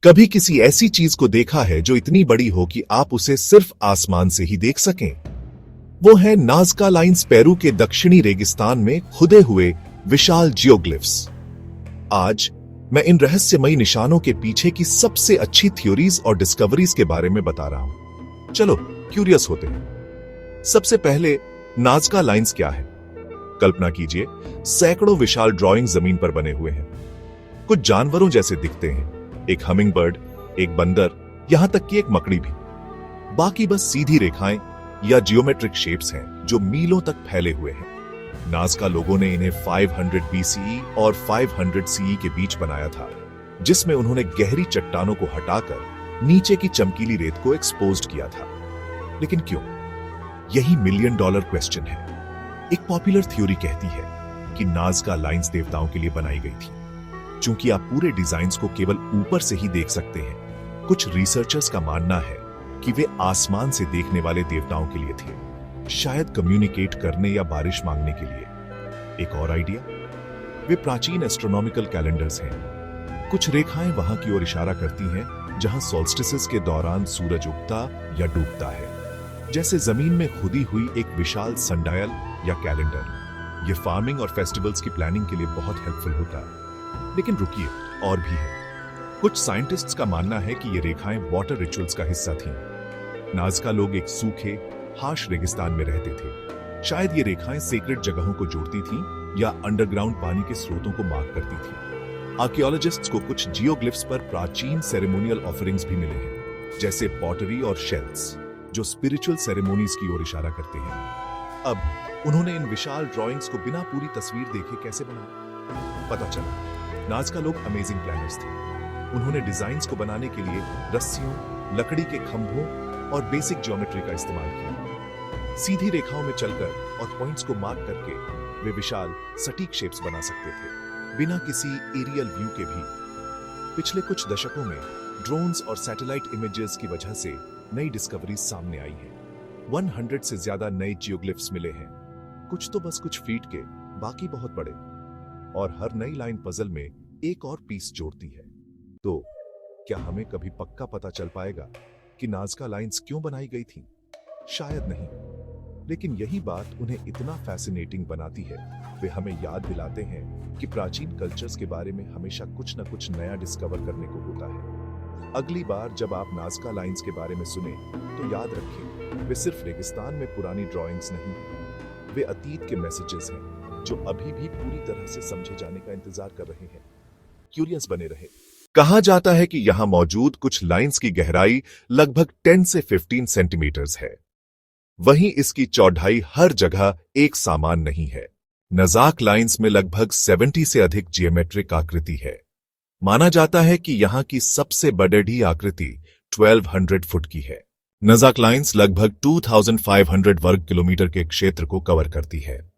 कभी किसी ऐसी चीज को देखा है जो इतनी बड़ी हो कि आप उसे सिर्फ आसमान से ही देख सकें? वो है नाज़का लाइन्स पेरू के दक्षिणी रेगिस्तान में खुदे हुए विशाल जियोग्लिफ्स। आज मैं इन रहस्यमयी निशानों के पीछे की सबसे अच्छी थ्योरीज और डिस्कवरीज के बारे में बता रहा हूं। चलो क्यूरियस होते हैं। सबसे पहले, नाज़का लाइन्स क्या है? कल्पना कीजिए, सैकड़ों विशाल ड्राइंग जमीन पर बने हुए हैं। कुछ जानवरों जैसे दिखते हैं, एक हमिंगबर्ड, एक बंदर, यहां तक कि एक मकड़ी भी। बाकी बस सीधी रेखाएं या जियोमेट्रिक शेप्स हैं जो मीलों तक फैले हुए हैं। नाज़का लोगों ने इन्हें 500 BCE और 500 CE के बीच बनाया था, जिसमें उन्होंने गहरी चट्टानों को हटाकर नीचे की चमकीली रेत को एक्सपोज्ड किया था। लेकिन क्यों? यही $1 मिलियन क्वेश्चन है। एक पॉपुलर थ्योरी कहती है कि नाज़का लाइन्स देवताओं के लिए बनाई गई थी, चूंकि आप पूरे डिजाइन्स को केवल ऊपर से ही देख सकते हैं। कुछ रिसर्चर्स का मानना है कि वे आसमान से देखने वाले देवताओं के लिए थे, शायद कम्युनिकेट करने या बारिश मांगने के लिए। एक और आइडिया, वे प्राचीन एस्ट्रोनॉमिकल कैलेंडर्स हैं। कुछ रेखाएं वहां की ओर इशारा करती हैं जहां सॉल्स्टिसेस के दौरान सूरज उगता या डूबता है, जैसे जमीन में खुदी हुई एक विशाल सनडायल या कैलेंडर। ये फार्मिंग और फेस्टिवल्स की प्लानिंग के लिए बहुत हेल्पफुल होता है। लेकिन रुकिए, और भी है। कुछ साइंटिस्ट्स का मानना है कि ये रेखाएं वाटर रिचुअल्स का हिस्सा थीं। नाज़का लोग एक सूखे, हार्श रेगिस्तान में रहते थे। शायद ये रेखाएं सेक्रेड जगहों को जोड़ती थीं या अंडरग्राउंड पानी के स्रोतों को मार्क करती थीं। आर्कियोलॉजिस्ट्स को कुछ जियोग्लिफ्स पर प्राचीन सेरेमोनियल ऑफरिंग्स भी मिले हैं, जैसे पॉटरी और शेल्स, जो स्पिरिचुअल सेरेमोनीज की ओर इशारा करते हैं। अब उन्होंने इन विशाल ड्राइंग्स को बिना पूरी तस्वीर देखे कैसे बनाया? पता चला, नाज़का लोग अमेजिंग प्लानर्स थे। उन्होंने डिजाइन्स को बनाने के लिए रस्सियों, लकड़ी के खंभों और बेसिक ज्योमेट्री का इस्तेमाल किया। सीधी रेखाओं में चलकर और पॉइंट्स को मार्क करके वे विशाल, सटीक शेप्स बना सकते थे, बिना किसी एरियल व्यू के भी। पिछले कुछ दशकों में ड्रोन्स और सैटेलाइट इमेजेस की वजह से नई डिस्कवरीज सामने आई हैं। 100 से ज्यादा नए जियोग्लिफ्स मिले हैं, कुछ तो बस कुछ फीट के, बाकी बहुत बड़े। और हर नई लाइन पजल में एक और पीस जोड़ती है। तो क्या हमें कभी पक्का पता चल पाएगा कि नाज़का लाइन्स क्यों बनाई गई थी? शायद नहीं, लेकिन यही बात उन्हें इतना फैसिनेटिंग बनाती है। वे हमें याद दिलाते हैं कि प्राचीन कल्चर्स के बारे में हमेशा कुछ न कुछ नया डिस्कवर करने को होता है। अगली बार जब आप नाज़का लाइन्स के बारे में सुने तो याद रखें, वे सिर्फ रेगिस्तान में पुरानी ड्राइंग्स नहीं हैं, वे अतीत के मैसेजेस हैं जो अभी भी पूरी तरह से समझे जाने का इंतजार कर रहे हैं। क्यूरियस बने रहे। कहा जाता है कि यहां मौजूद कुछ लाइंस की गहराई लगभग 10 से 15 सेंटीमीटर्स है। वहीं इसकी चौड़ाई हर जगह एक समान नहीं है। नाज़का लाइन्स में लगभग 70 से अधिक जियोमेट्रिक आकृति है। माना जाता है कि यहां की सबसे बड़ी आकृति 1200 फुट की है। नाज़का लाइन्स लगभग 2500 वर्ग किलोमीटर के क्षेत्र को कवर करती है।